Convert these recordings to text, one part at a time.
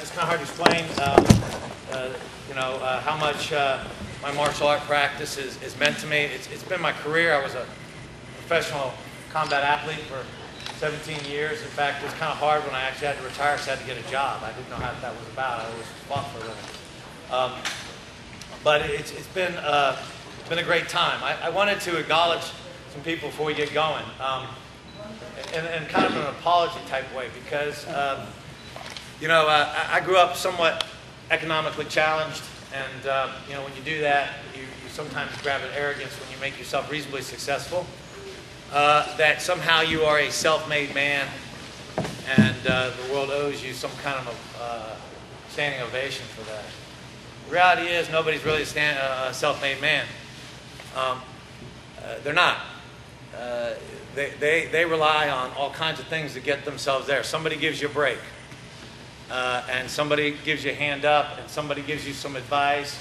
it's kind of hard to explain, how much my martial art practice is meant to me. It's been my career. I was a professional combat athlete for 17 years. In fact, it was kind of hard when I actually had to retire because I had to get a job. I didn't know how that was about. I always fought for a living. But it's been a great time. I wanted to acknowledge some people before we get going, in kind of an apology type way, because I grew up somewhat economically challenged, and when you do that, you sometimes grab an arrogance when you make yourself reasonably successful, that somehow you are a self-made man, and the world owes you some kind of standing ovation for that. The reality is nobody's really a self-made man. They're not. They rely on all kinds of things to get themselves there. Somebody gives you a break, and somebody gives you a hand up, and somebody gives you some advice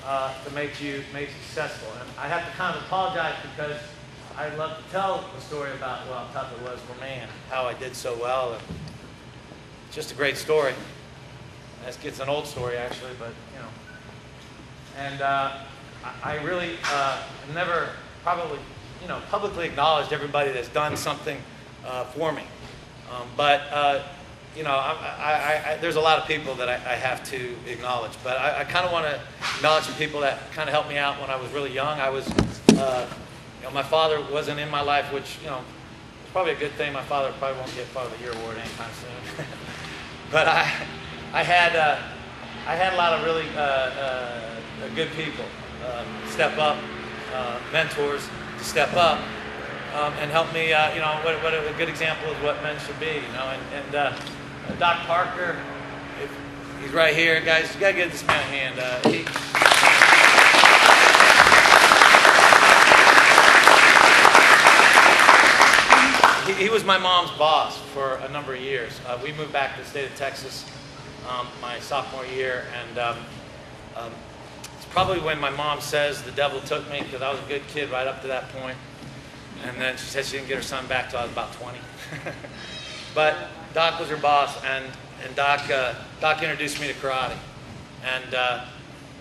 to make you successful. And I have to kind of apologize because I love to tell the story about how tough it was for me and how I did so well. And it's just a great story. It's an old story actually, but And I really never probably publicly acknowledged everybody that's done something for me. There's a lot of people that I have to acknowledge. But I kind of want to acknowledge some people that kind of helped me out when I was really young. I was, my father wasn't in my life, which it's probably a good thing. My father probably won't get Father of the Year award anytime soon. But I had a lot of really good people step up, mentors to step up and help me. What a good example is what men should be. Doc Parker, he's right here, guys. You gotta give this man a hand. He was my mom's boss for a number of years. We moved back to the state of Texas my sophomore year, and it's probably when my mom says the devil took me, because I was a good kid right up to that point. And then she said she didn't get her son back till I was about 20. But Doc was her boss, and Doc introduced me to karate, and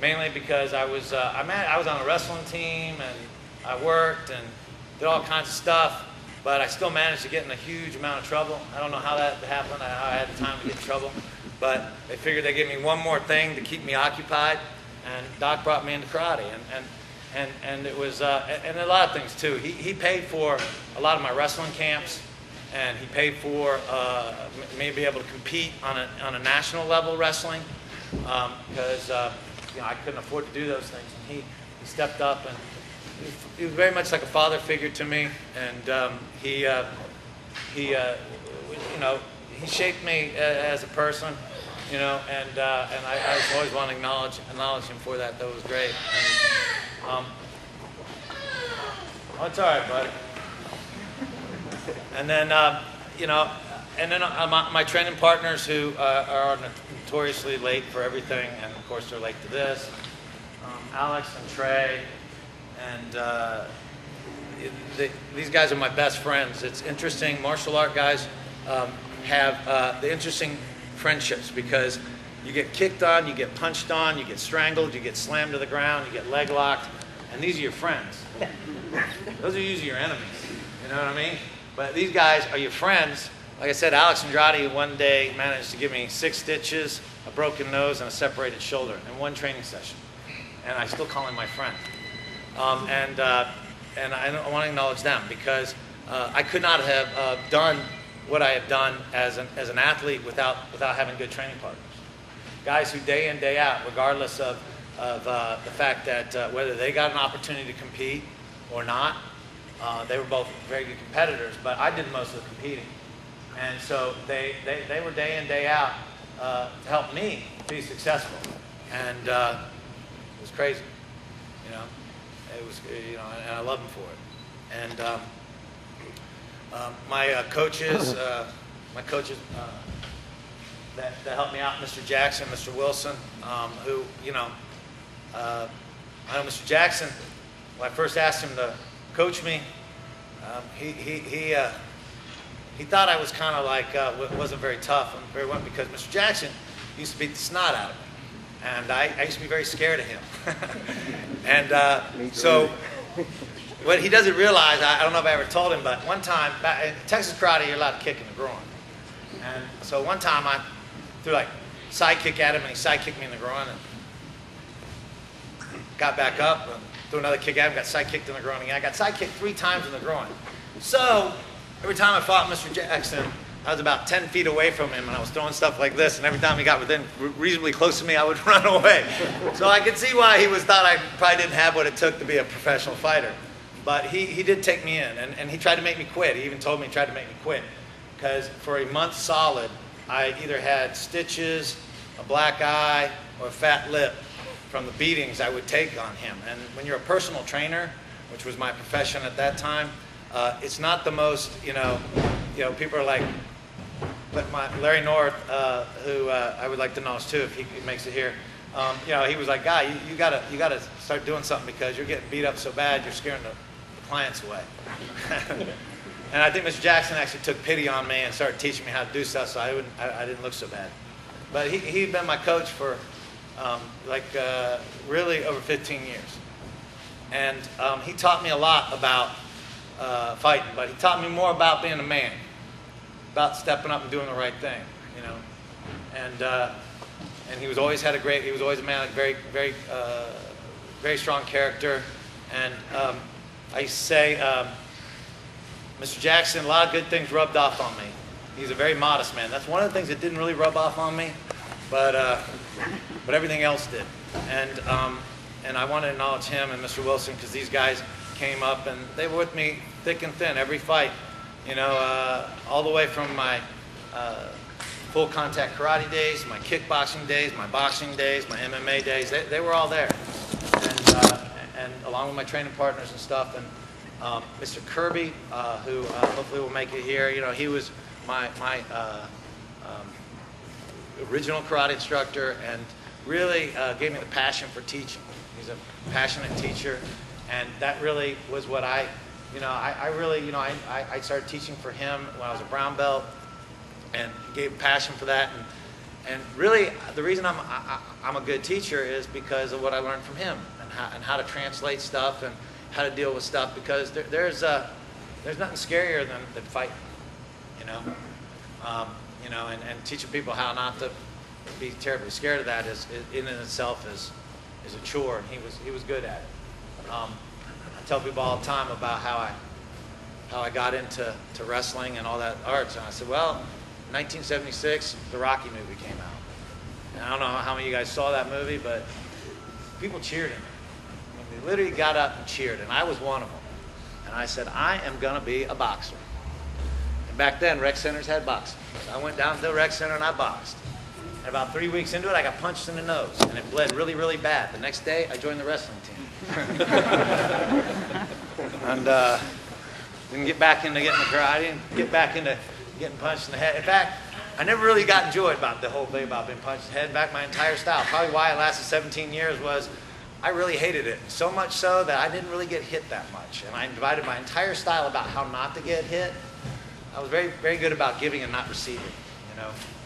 mainly because I was on a wrestling team, and I worked and did all kinds of stuff. But I still managed to get in a huge amount of trouble. I don't know how that happened, how I had the time to get in trouble. But they figured they'd give me one more thing to keep me occupied, and Doc brought me into karate. And it was, and a lot of things too. He paid for a lot of my wrestling camps, and he paid for me to be able to compete on a national level wrestling, because I couldn't afford to do those things. And he stepped up, and he was very much like a father figure to me, and he shaped me as a person, and I was always want to acknowledge him for that. That was great. And, it's all right, buddy. And then my training partners who are notoriously late for everything, and of course they're late to this. Alex and Trey. And these guys are my best friends. It's interesting. Martial art guys have the interesting friendships, because you get kicked on, you get punched on, you get strangled, you get slammed to the ground, you get leg locked, and these are your friends. Those are usually your enemies. You know what I mean? But these guys are your friends. Like I said, Alex Andrade one day managed to give me 6 stitches, a broken nose, and a separated shoulder in one training session. And I still call him my friend. And I want to acknowledge them, because I could not have done what I have done as an athlete without having good training partners. Guys who day in, day out, regardless of the fact that whether they got an opportunity to compete or not, they were both very good competitors, but I did most of the competing. And so they were day in, day out to help me be successful. And it was crazy, It was, and I love them for it. And my coaches that helped me out, Mr. Jackson, Mr. Wilson, who, I know Mr. Jackson, when I first asked him to coach me, he thought I was kind of like, wasn't very tough and very well, because Mr. Jackson, used to beat the snot out of me. And I used to be very scared of him. And so what he doesn't realize, I don't know if I ever told him, but one time, in Texas karate, you're allowed to kick in the groin. And so one time I threw like side kick at him, and he side kicked me in the groin, and got back up, and threw another kick at him, got side kicked in the groin again. I got side kicked 3 times in the groin. So every time I fought Mr. Jackson, I was about 10 feet away from him, and I was throwing stuff like this, and every time he got within reasonably close to me, I would run away. So I could see why he thought I probably didn't have what it took to be a professional fighter. But he did take me in, and he tried to make me quit. He even told me he tried to make me quit. Because for a month solid, I either had stitches, a black eye, or a fat lip from the beatings I would take on him. And when you're a personal trainer, which was my profession at that time, it's not the most, people are like, but Larry North, who I would like to know too if he makes it here, he was like, "Guy, you gotta start doing something because you're getting beat up so bad, you're scaring the clients away." And I think Mr. Jackson actually took pity on me and started teaching me how to do stuff, so I didn't look so bad. But he'd been my coach for really over 15 years, and he taught me a lot about fighting, but he taught me more about being a man, about stepping up and doing the right thing, And he was always a man of very, very, very strong character. And I used to say, Mr. Jackson, a lot of good things rubbed off on me. He's a very modest man. That's one of the things that didn't really rub off on me, but everything else did. And I want to acknowledge him and Mr. Wilson, because these guys came up and they were with me thick and thin every fight. All the way from my full contact karate days, my kickboxing days, my boxing days, my MMA days. They were all there, and along with my training partners and stuff. And Mr. Kirby, who hopefully will make it here. He was my original karate instructor, and really gave me the passion for teaching. He's a passionate teacher, and that really was what I started teaching for him when I was a brown belt, and gave passion for that. And really, the reason I'm a good teacher is because of what I learned from him, and how to translate stuff and how to deal with stuff. Because there's nothing scarier than fighting, and teaching people how not to be terribly scared of that is in and itself is a chore, and he was good at it. I tell people all the time about how I got into wrestling and all that arts, and I said, well, 1976, the Rocky movie came out. And I don't know how many of you guys saw that movie, but people cheered him. They literally got up and cheered, and I was one of them. And I said, I am going to be a boxer. And back then, rec centers had boxing. So I went down to the rec center and I boxed. And about 3 weeks into it, I got punched in the nose, and it bled really, really bad. The next day, I joined the wrestling team. And didn't get back into getting the karate, didn't get back into getting punched in the head. In fact, I never really got enjoyed about the whole thing about being punched in the head. In fact, my entire style, probably why it lasted 17 years, was I really hated it. So much so that I didn't really get hit that much. And I divided my entire style about how not to get hit. I was very, very good about giving and not receiving,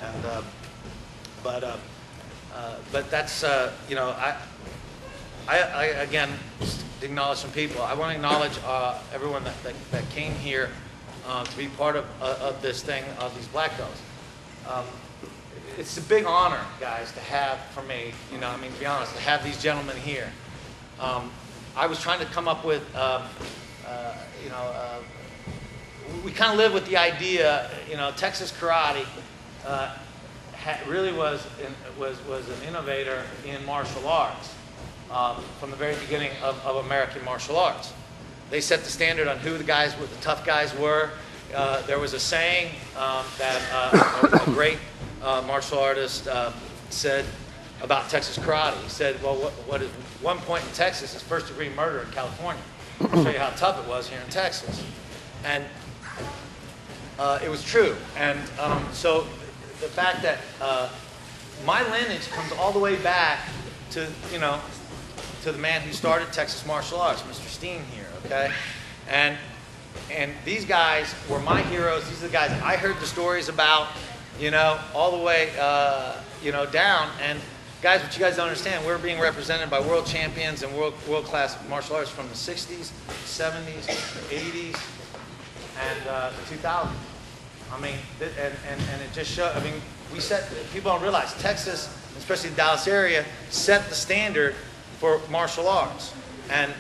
And but that's I again acknowledge some people. I want to acknowledge everyone that came here to be part of this thing, of these black belts. It's a big honor, guys, to have for me. To be honest, to have these gentlemen here. I was trying to come up with, we kind of live with the idea, Texas karate really was an innovator in martial arts from the very beginning of American martial arts. They set the standard on who the tough guys were. There was a saying that a great martial artist said about Texas karate. He said, well, what is 1 point in Texas is first-degree murder in California. I'll show you how tough it was here in Texas. And it was true. And so the fact that my lineage comes all the way back to, to the man who started Texas martial arts, Mr. Steen here, okay? And these guys were my heroes. These are the guys I heard the stories about, all the way down. And guys, what you guys don't understand, we're being represented by world champions and world-class martial artists from the 60s, 70s, 80s, and the 2000s. I mean, and it just showed. I mean, people don't realize Texas, especially the Dallas area, set the standard for martial arts, and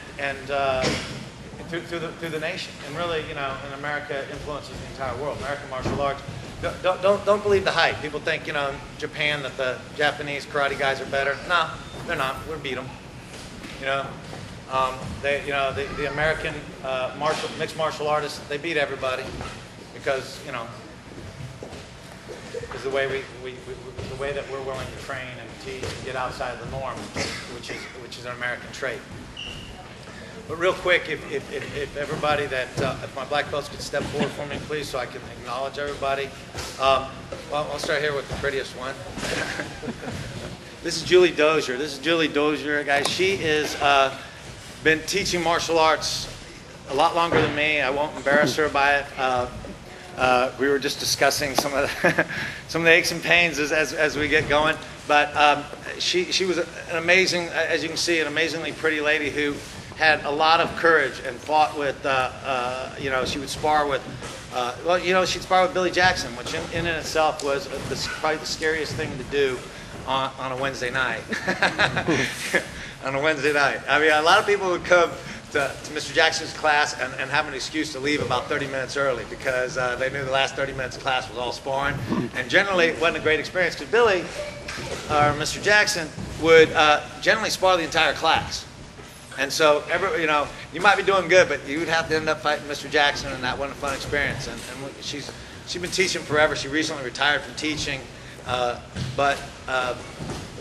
through the nation, and really, and America influences the entire world. American martial arts. Don't believe the hype. People think, Japan, that the Japanese karate guys are better. No, they're not. We beat them. The American mixed martial artists, they beat everybody because, is the way the way that we're willing to train and teach and get outside the norm, which is an American trait. But real quick, if everybody if my black belts could step forward for me, please, so I can acknowledge everybody. Well, I'll start here with the prettiest one. This is Julie Dozier. This is Julie Dozier, guys. She is been teaching martial arts a lot longer than me. I won't embarrass her by it. We were just discussing some of the aches and pains as we get going. But she was an amazing, as you can see, an amazingly pretty lady who had a lot of courage and fought with, she would spar with, she'd spar with Billy Jackson, which in itself was probably the scariest thing to do on a Wednesday night. On a Wednesday night. I mean, a lot of people would come to Mr. Jackson's class and have an excuse to leave about 30 minutes early because they knew the last 30 minutes of class was all sparring. And generally, it wasn't a great experience because Billy, or Mr. Jackson, would generally spar the entire class. And so, you might be doing good, but you would have to end up fighting Mr. Jackson, and that wasn't a fun experience. And she's been teaching forever. She recently retired from teaching, but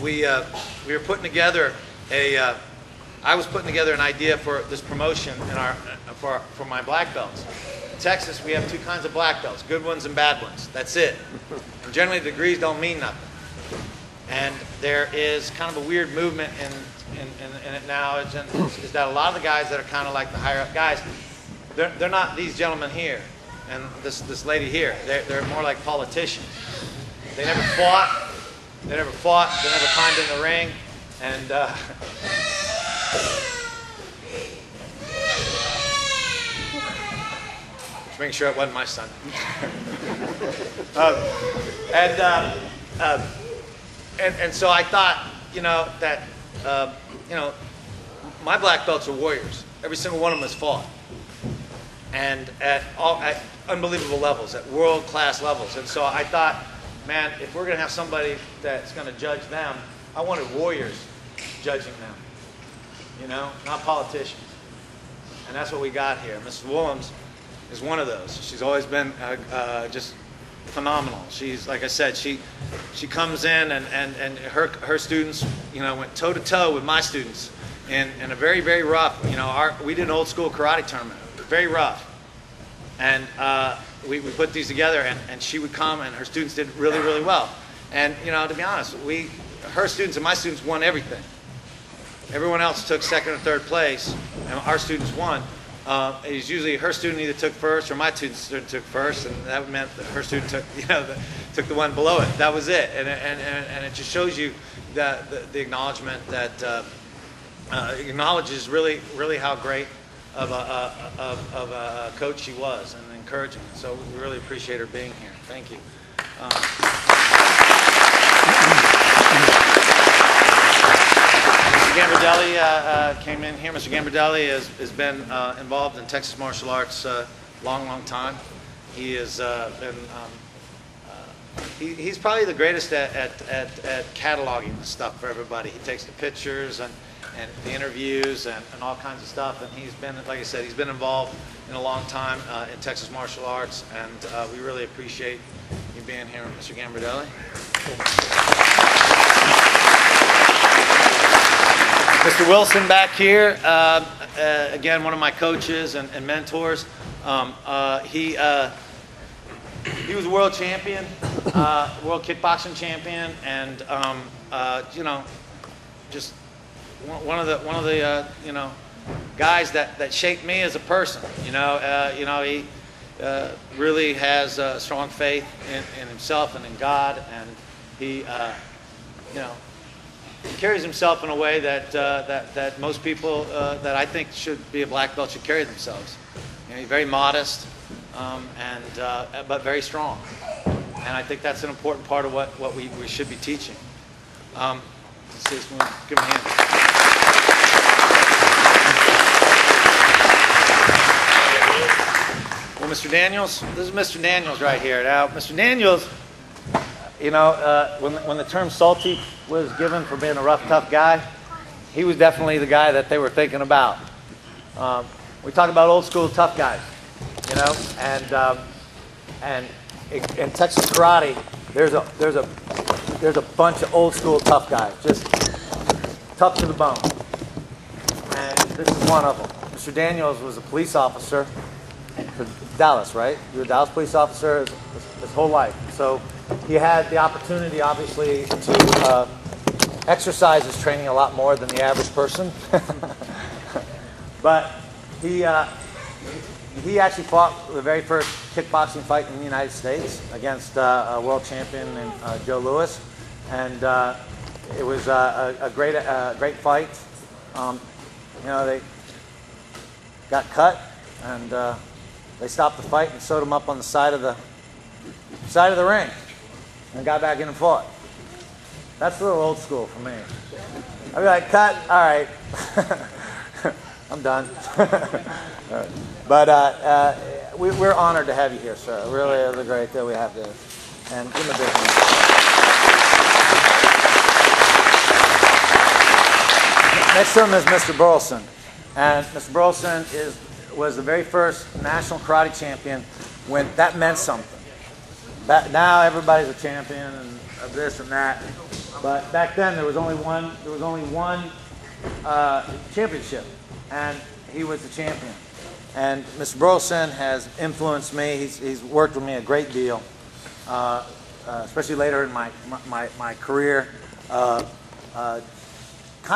we were putting together I was putting together an idea for this promotion for my black belts. In Texas, we have two kinds of black belts: good ones and bad ones. That's it. And generally, the degrees don't mean nothing. And there is kind of a weird movement in it now, is that a lot of the guys that are kind of like the higher up guys, they're not these gentlemen here and this lady here. They're more like politicians. They never fought. They never climbed in the ring. And just making sure it wasn't my son. And so I thought, that my black belts are warriors. Every single one of them has fought, and at unbelievable levels, at world-class levels. And so I thought, man, if we're going to have somebody that's going to judge them, I wanted warriors judging them, not politicians. And that's what we got here. Mrs. Willems is one of those. She's always been just phenomenal. She's, like I said, she comes in and her students, went toe to toe with my students in a very, very rough, we did an old school karate tournament, very rough. And we put these together, and she would come, and her students did really, really well. And, to be honest, her students and my students won everything. Everyone else took second or third place, and our students won. It was usually her student either took first or my student took first, and that meant that her student took, took the one below it. That was it, and it just shows you the acknowledgement that acknowledges really, really how great of a coach she was, and encouraging. So we really appreciate her being here. Thank you. Mr. Gambardelli came in here. Mr. Gambardelli has been involved in Texas martial arts a long time. He has been, he's probably the greatest at cataloging the stuff for everybody. He takes the pictures and the interviews and all kinds of stuff, and he's been, like I said, he's been involved in a long time in Texas martial arts, and we really appreciate you being here, Mr. Gambardelli. Mr. Wilson back here, again, one of my coaches and mentors. He was a world champion, world kickboxing champion, and just one of the guys that shaped me as a person. He really has strong faith in himself and in God, and he you know, he carries himself in a way that that most people that I think should be a black belt should carry themselves. You know, he's very modest, but very strong, and I think that's an important part of what we should be teaching. Let's see, give him a hand. Well, Mr. Daniels, this is Mr. Daniels right here. Now, Mr. Daniels, you know, when the term salty was given for being a rough, tough guy, he was definitely the guy that they were thinking about. We talk about old school tough guys, you know, and in Texas karate, there's a bunch of old school tough guys, just tough to the bone, and this is one of them. Mr. Daniels was a police officer for Dallas, right? You were a Dallas police officer his whole life, so he had the opportunity, obviously, to exercise his training a lot more than the average person. But he actually fought the very first kickboxing fight in the United States against a world champion named Joe Louis, and it was a great fight. You know, they got cut, and they stopped the fight and sewed him up on the side of the ring, and got back in and fought. That's a little old school for me. I'd be like, cut, all right. I'm done. But we're honored to have you here, sir. It really is a great that we have this. And give him a big hand. Next to him is Mr. Burleson. And Mr. Burleson was the very first national karate champion when that meant something. Now everybody's a champion and of this and that. But back then there was only one championship, and he was the champion. And Mr. Burleson has influenced me. He's worked with me a great deal, especially later in my career. Kind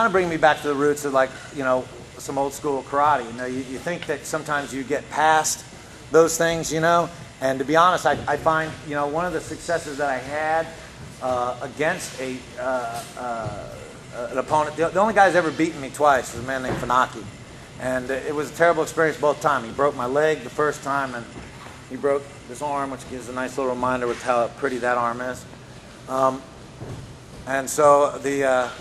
of bring me back to the roots of, like, you know, some old school karate. You know, you think that sometimes you get past those things, you know. And to be honest, I find, you know, one of the successes that I had against an opponent, the only guy who's ever beaten me twice was a man named Funaki. And it was a terrible experience both times. He broke my leg the first time, and he broke this arm, which gives a nice little reminder with how pretty that arm is. And so the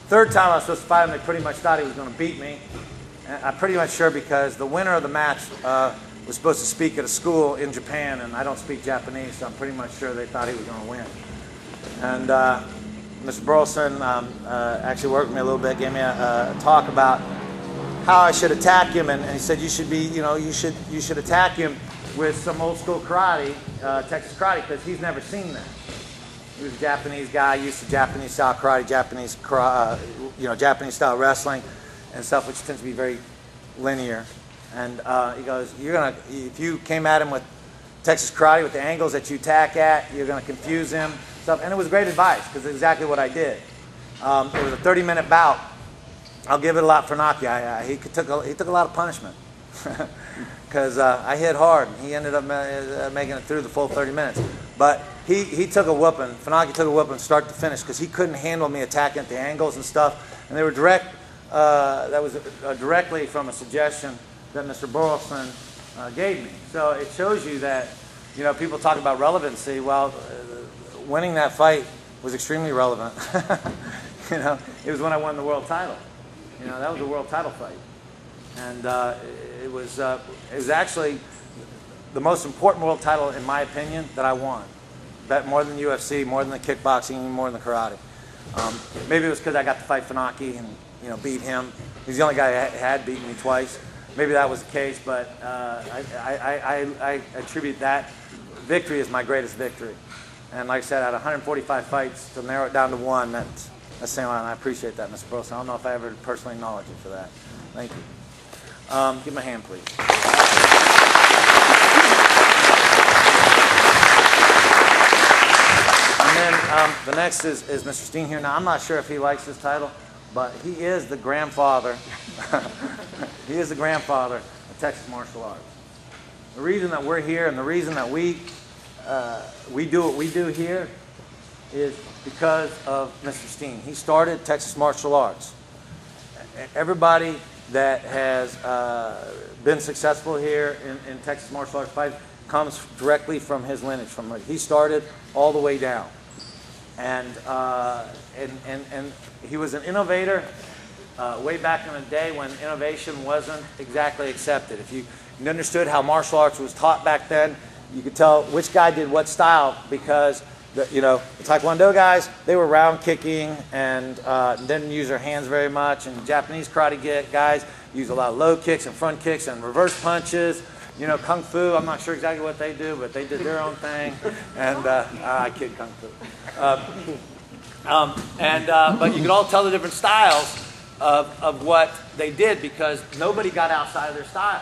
third time I was supposed to fight him, they pretty much thought he was going to beat me. And I'm pretty much sure, because the winner of the match was supposed to speak at a school in Japan, and I don't speak Japanese, so I'm pretty much sure they thought he was going to win. And Mr. Burleson actually worked with me a little bit, gave me a talk about how I should attack him, and he said you should attack him with some old school karate, Texas karate, because he's never seen that. He was a Japanese guy, used to Japanese style karate, Japanese style wrestling, and stuff, which tends to be very linear. And he goes, if you came at him with Texas karate with the angles that you attack at, you're going to confuse him. Stuff. And it was great advice, because it's exactly what I did. It was a 30-minute bout. I'll give it a lot for Naki. He took a lot of punishment, because I hit hard, and he ended up making it through the full 30 minutes. But he took a whooping. Funaki took a whooping start to finish, because he couldn't handle me attacking at the angles and stuff. And they were direct. That was directly from a suggestion that Mr. Burleson gave me. So it shows you that, you know, people talk about relevancy. Well, winning that fight was extremely relevant. You know, it was when I won the world title. You know, that was a world title fight, and it was actually the most important world title, in my opinion, that I won. Bet more than the UFC, more than the kickboxing, more than the karate. Maybe it was because I got to fight Funaki and, you know, beat him. He's the only guy that had beaten me twice. Maybe that was the case, but I attribute that victory as my greatest victory. And like I said, out of 145 fights, to narrow it down to one, that's saying a lot, and I appreciate that, Mr. Burleson. I don't know if I ever personally acknowledge you for that. Thank you. Give him a hand, please. And then the next is Mr. Steen here. Now, I'm not sure if he likes this title, but he is the grandfather. He is the grandfather of Texas martial arts. The reason that we're here, and the reason that we do what we do here, is because of Mr. Steen. He started Texas Martial Arts. Everybody that has been successful here in Texas Martial Arts fighting comes directly from his lineage. He started all the way down. And he was an innovator way back in the day when innovation wasn't exactly accepted. If you understood how martial arts was taught back then, you could tell which guy did what style, because the Taekwondo guys, they were round kicking and didn't use their hands very much, and Japanese karate guys use a lot of low kicks and front kicks and reverse punches. Kung Fu, I'm not sure exactly what they do, but they did their own thing. And I kid Kung Fu. But you could all tell the different styles of what they did, because nobody got outside of their style.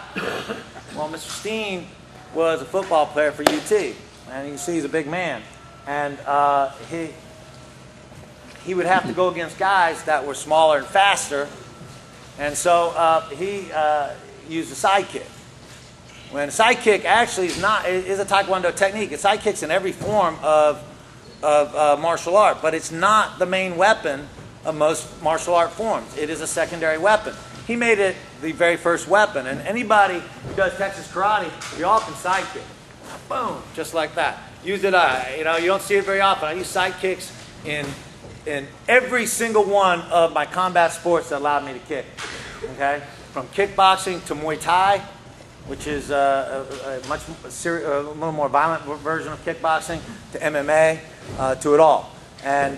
Well, Mr. Steen was a football player for UT, and you can see he's a big man. And he would have to go against guys that were smaller and faster, and so he used a side kick. When a side kick actually is a Taekwondo technique. A side kick's in every form of martial art, but it's not the main weapon of most martial art forms. It is a secondary weapon. He made it the very first weapon, and anybody who does Texas karate, you all can side kick. Boom, just like that. Use it. You don't see it very often. I use side kicks in every single one of my combat sports that allowed me to kick. Okay, from kickboxing to Muay Thai, which is a little more violent version of kickboxing, to MMA, to it all. And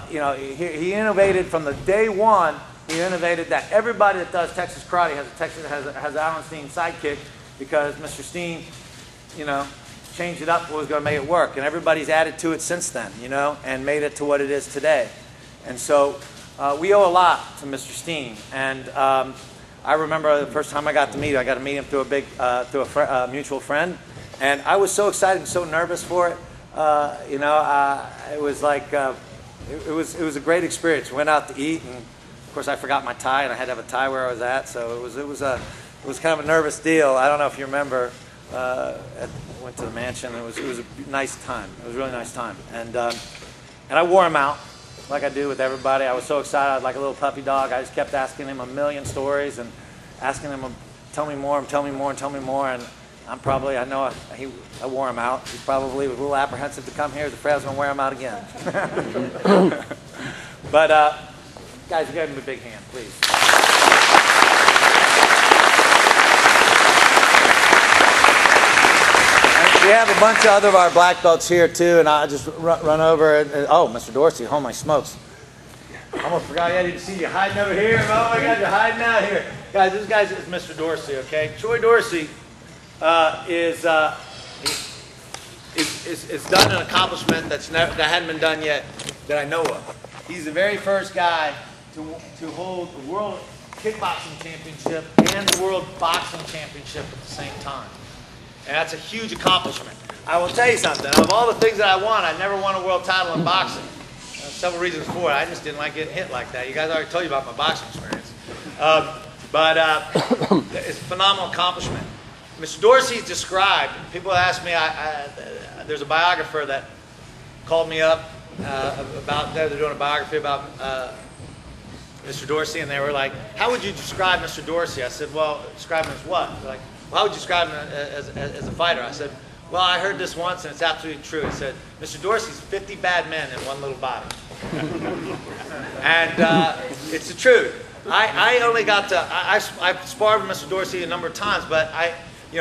he innovated from the day one. He innovated that everybody that does Texas karate has an Alan Steen sidekick, because Mr. Steen, changed it up what was going to make it work, and everybody's added to it since then, and made it to what it is today. And so we owe a lot to Mr. Steen. And I remember the first time I got to meet him through a mutual friend, and I was so excited and so nervous for it. It was like it was a great experience. We went out to eat, and of course I forgot my tie, and I had to have a tie where I was at, so it was kind of a nervous deal. I don't know if you remember. Went to the mansion. It was a nice time. It was a really nice time, and I wore him out like I do with everybody. I was so excited. I was like a little puppy dog. I just kept asking him a million stories and asking him, tell me more, and tell me more, and tell me more. And I wore him out. He probably was a little apprehensive to come here. He's afraid I was going to wear him out again. But guys, give him a big hand, please. We have a bunch of other of our black belts here too, and I'll just run over and oh, Mr. Dorsey, oh my smokes. I almost forgot I didn't see you hiding over here. Oh my God, you're hiding out here. Guys, this guy is Mr. Dorsey, okay? Troy Dorsey is done an accomplishment that hadn't been done yet that I know of. He's the very first guy to hold the World Kickboxing Championship and the World Boxing Championship at the same time. And that's a huge accomplishment. I will tell you something. Of all the things that I won, I never won a world title in boxing. Several reasons for it. I just didn't like getting hit like that. You guys already told you about my boxing experience. It's a phenomenal accomplishment. Mr. Dorsey's described, people ask me, there's a biographer that called me up they're doing a biography about Mr. Dorsey, and they were like, how would you describe Mr. Dorsey? I said, well, describe him as what? They're like, well, how would you describe him as a fighter? I said, well, I heard this once, and it's absolutely true. He said, Mr. Dorsey's 50 bad men in one little body. And it's the truth. I only got to, I sparred with Mr. Dorsey a number of times, but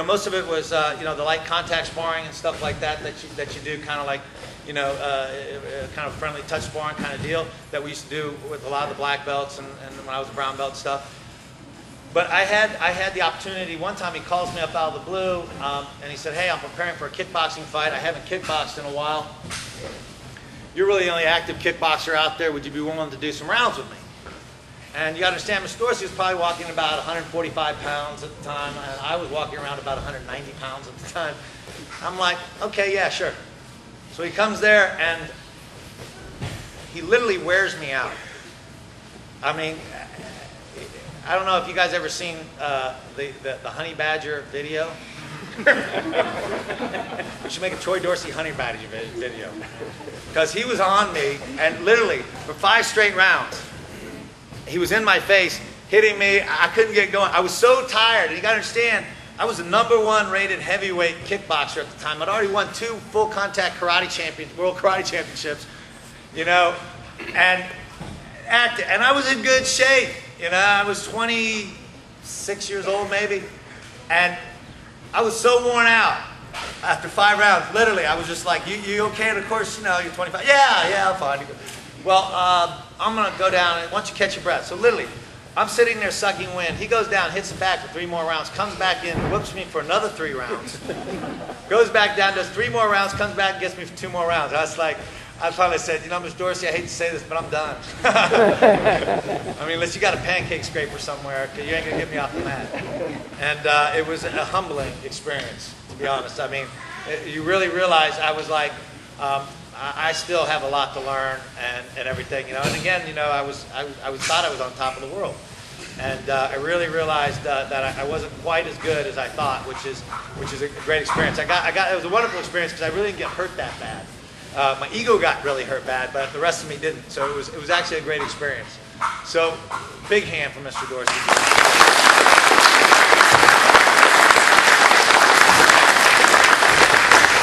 most of it was, the light contact sparring and stuff like that you do, kind of like, kind of friendly touch sparring kind of deal that we used to do with a lot of the black belts and when I was a brown belt and stuff. But I had the opportunity, one time he calls me up out of the blue, and he said, hey, I'm preparing for a kickboxing fight. I haven't kickboxed in a while. You're really the only active kickboxer out there. Would you be willing to do some rounds with me? And you got to understand, Mr. Dorsey was probably walking about 145 pounds at the time, and I was walking around about 190 pounds at the time. I'm like, okay, yeah, sure. So he comes there, and he literally wears me out. I mean, I don't know if you guys ever seen the honey badger video. We should make a Troy Dorsey honey badger video. Because he was on me, and literally, for 5 straight rounds, he was in my face, hitting me. I couldn't get going. I was so tired, and you gotta understand, I was the #1 rated heavyweight kickboxer at the time. I'd already won 2 full contact karate world karate championships, you know, and I was in good shape. You know, I was 26 years old maybe, and I was so worn out after 5 rounds. Literally, I was just like, you okay? And of course, you know, you're 25. Yeah, I'm fine. Well, I'm gonna go down, and once you catch your breath. So literally, I'm sitting there sucking wind. He goes down, hits the back for 3 more rounds, comes back in, whoops me for another 3 rounds. Goes back down, does 3 more rounds, comes back and gets me for 2 more rounds. I was like, I finally said, you know, Mr. Dorsey, I hate to say this, but I'm done. I mean, unless you got a pancake scraper somewhere, because you ain't going to get me off the mat. And it was a humbling experience, to be honest. I mean, you really realize I was like, I still have a lot to learn and everything, you know. And again, you know, I thought I was on top of the world. And I really realized that I wasn't quite as good as I thought, which is a great experience. It was a wonderful experience because I really didn't get hurt that bad. My ego got really hurt bad, but the rest of me didn't. So it was actually a great experience. So big hand for Mr. Dorsey.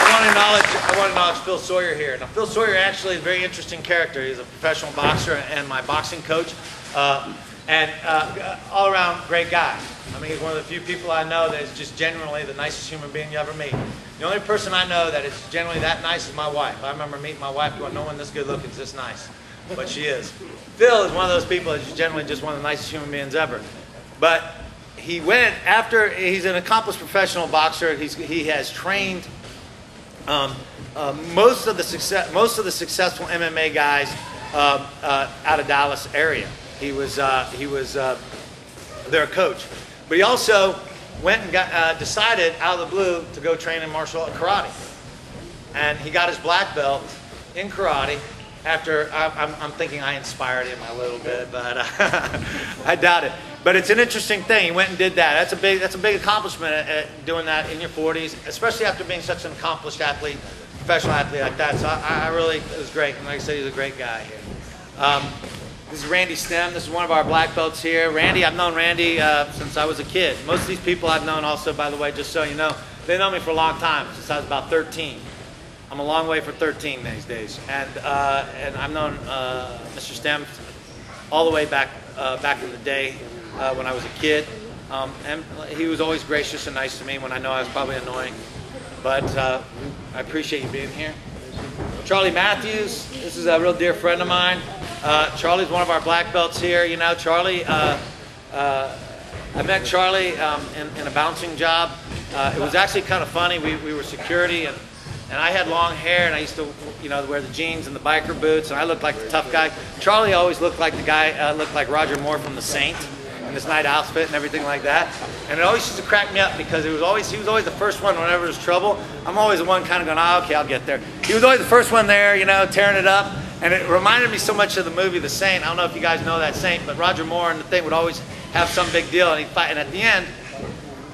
I want to acknowledge Phil Sawyer here. Now, Phil Sawyer actually is a very interesting character. He's a professional boxer and my boxing coach, and all-around great guy. I mean, he's one of the few people I know that is just genuinely the nicest human being you ever meet. The only person I know that is genuinely that nice is my wife. I remember meeting my wife going, no one this good looking is this nice. But she is. Phil is one of those people that's generally just one of the nicest human beings ever. But he went, after, he's an accomplished professional boxer. He has trained most of the successful MMA guys out of Dallas area. He was their coach. But he also went and decided out of the blue to go train in martial karate. And he got his black belt in karate after, I'm thinking I inspired him a little bit, but I doubt it. But it's an interesting thing. He went and did that. That's a big accomplishment at doing that in your 40s, especially after being such an accomplished athlete, professional athlete like that. So I really, it was great. And like I said, he's a great guy here. This is Randy Stem. This is one of our black belts here. Randy, I've known Randy since I was a kid. Most of these people I've known also, by the way, just so you know, they know me for a long time, since I was about 13. I'm a long way for 13 these days. And I've known Mr. Stem all the way back in the day when I was a kid. And he was always gracious and nice to me when I know I was probably annoying. But I appreciate you being here. Charlie Matthews, this is a real dear friend of mine. Charlie's one of our black belts here. You know, Charlie, I met Charlie in a bouncing job. It was actually kind of funny. We were security, and I had long hair, and I used to, you know, wear the jeans and the biker boots, and I looked like the tough guy. Charlie always looked like the guy, looked like Roger Moore from The Saint, in this night outfit and everything like that. And it always used to crack me up because he was always the first one whenever there's trouble. I'm always the one kind of going, oh, okay, I'll get there. He was always the first one there, you know, tearing it up. And it reminded me so much of the movie The Saint. I don't know if you guys know that Saint, but Roger Moore and the thing would always have some big deal, and he'd fight. And at the end,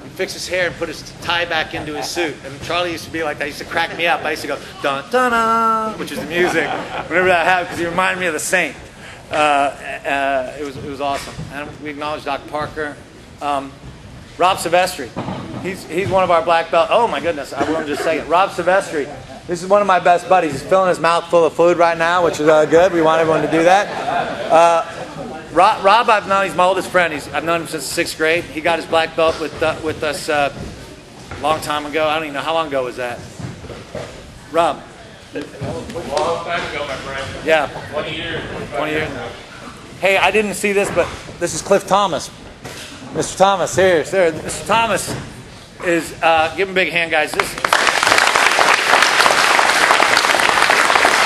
he'd fix his hair and put his tie back into his suit. And Charlie used to be like that. He used to crack me up. I used to go, dun, dun, dun, which is the music, whenever that happened, because he reminded me of The Saint. It was awesome. And we acknowledge Dr. Parker. Rob Silvestri. He's one of our black belts. Oh my goodness, I will just say it. Rob Silvestri. This is one of my best buddies. He's filling his mouth full of food right now, which is good. We want everyone to do that. Rob, I've known, he's my oldest friend. I've known him since 6th grade. He got his black belt with us a long time ago. I don't even know, how long ago was that? Rob. A long time ago, my friend. Yeah. 20 years. 20 years. Hey, I didn't see this, but this is Cliff Thomas. Mr. Thomas, here. Mr. Thomas is, give him a big hand, guys.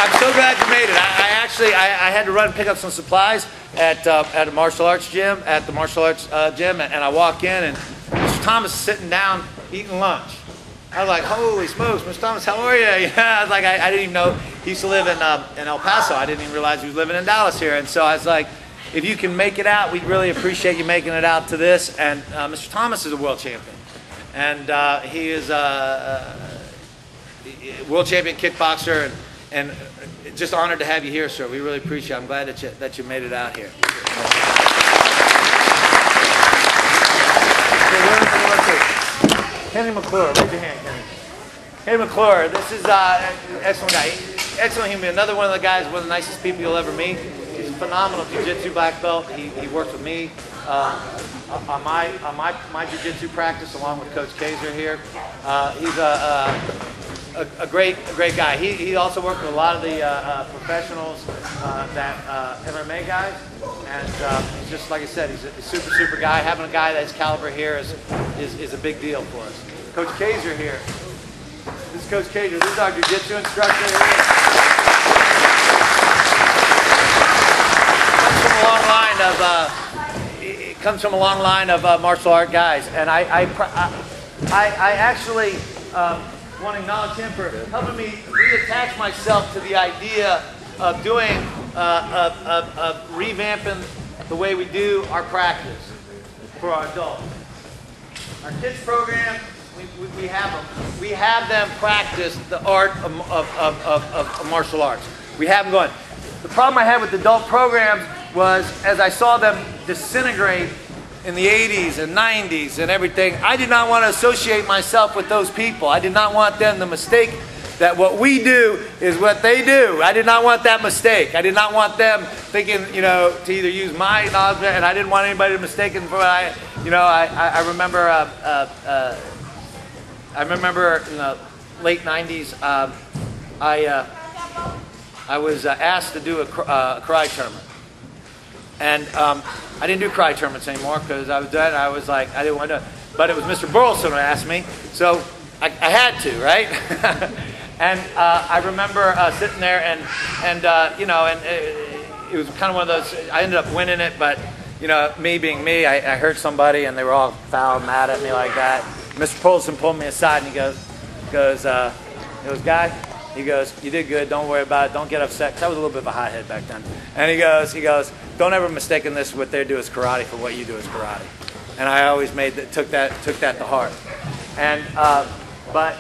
I'm so glad you made it. I had to run and pick up some supplies at a martial arts gym, and I walk in, and Mr. Thomas is sitting down eating lunch. I was like, holy smokes, Mr. Thomas, how are you? Yeah, I was like, I didn't even know he used to live in El Paso. I didn't even realize he was living in Dallas here. And so I was like, if you can make it out, we'd really appreciate you making it out to this. And Mr. Thomas is a world champion. And he is a world champion kickboxer, and just honored to have you here, sir. We really appreciate it. I'm glad that you made it out here. Kenny McClure, raise your hand, Kenny. Kenny McClure, this is excellent guy. Excellent human. Another one of the guys, one of the nicest people you'll ever meet. He's a phenomenal jiu-jitsu black belt. He works with me on my jiu-jitsu practice along with Coach Kaiser here. He's a great guy. He also worked with a lot of the professionals, MMA guys, and he's just, like I said, he's a super guy. Having a guy that's caliber here is a big deal for us. Coach Kaiser here. This is Coach Kaiser. This is our jiu-jitsu instructor here. Comes from a long line of martial art guys, and I actually want to acknowledge him for helping me reattach myself to the idea of doing revamping the way we do our practice for our adults. Our kids program, we have them practice the art of martial arts. We have them going. The problem I had with adult programs was, as I saw them disintegrate in the 80s and 90s and everything, I did not want to associate myself with those people. I did not want them to mistake that what we do is what they do. I did not want that mistake. I did not want them thinking, you know, to either use my knowledge, and I didn't want anybody to mistake it for what I remember in the late 90s, I was asked to do a karate tournament. And I didn't do karate tournaments anymore because I was done. I was like, I didn't want to. But it was Mr. Burleson who asked me, so I had to, right? And I remember sitting there, and you know, and it was kind of one of those. I ended up winning it, but you know, me being me, I hurt somebody, and they were all foul, mad at me like that. Mr. Burleson pulled me aside, and he goes, guy. He goes, you did good, don't worry about it, don't get upset. 'Cause I was a little bit of a hothead back then. And he goes, don't ever mistake this, what they do is karate for what you do is karate. And I always took that to heart. And, but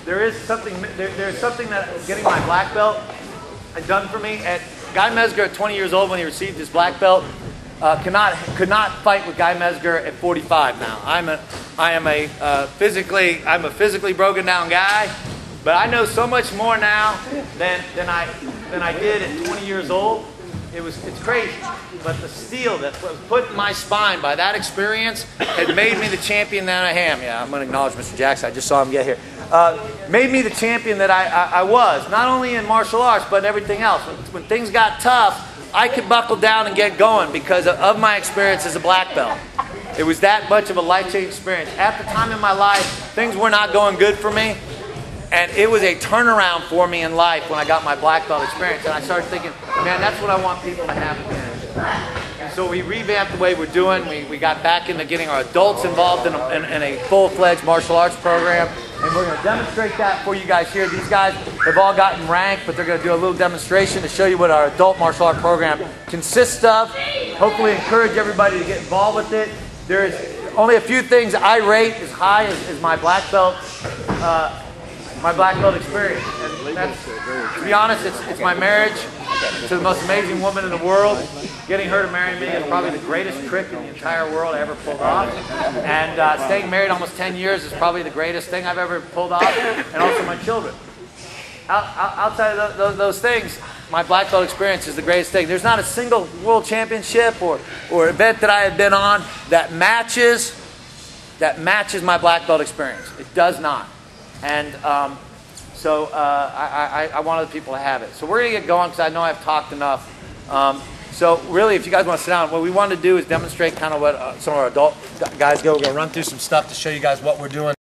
there's something that getting my black belt done for me. And Guy Mezger at 20 years old when he received his black belt, could not fight with Guy Mezger at 45 now. I'm a physically broken down guy. But I know so much more now than I did at 20 years old. It's crazy. But the steel that was put in my spine by that experience had made me the champion that I am. Yeah, I'm going to acknowledge Mr. Jackson. I just saw him get here. Made me the champion that I was, not only in martial arts, but everything else. When things got tough, I could buckle down and get going because of my experience as a black belt. It was that much of a life-changing experience. At the time in my life, things were not going good for me. And it was a turnaround for me in life when I got my black belt experience. And I started thinking, man, that's what I want people to have again. And so we revamped the way we're doing. We got back into getting our adults involved in a full-fledged martial arts program. And we're going to demonstrate that for you guys here. These guys have all gotten ranked, but they're going to do a little demonstration to show you what our adult martial art program consists of. Hopefully encourage everybody to get involved with it. There's only a few things I rate as high as my black belt experience. And that's, to be honest, it's my marriage to the most amazing woman in the world. Getting her to marry me is probably the greatest trick in the entire world I ever pulled off. And staying married almost 10 years is probably the greatest thing I've ever pulled off. And also my children. Outside of those things, my black belt experience is the greatest thing. There's not a single world championship or event that I have been on that matches my black belt experience. It does not. And so I want other people to have it. So we're going to get going because I know I've talked enough. So really, if you guys want to sit down, what we want to do is demonstrate kind of what some of our adult guys do. We're going to run through some stuff to show you guys what we're doing.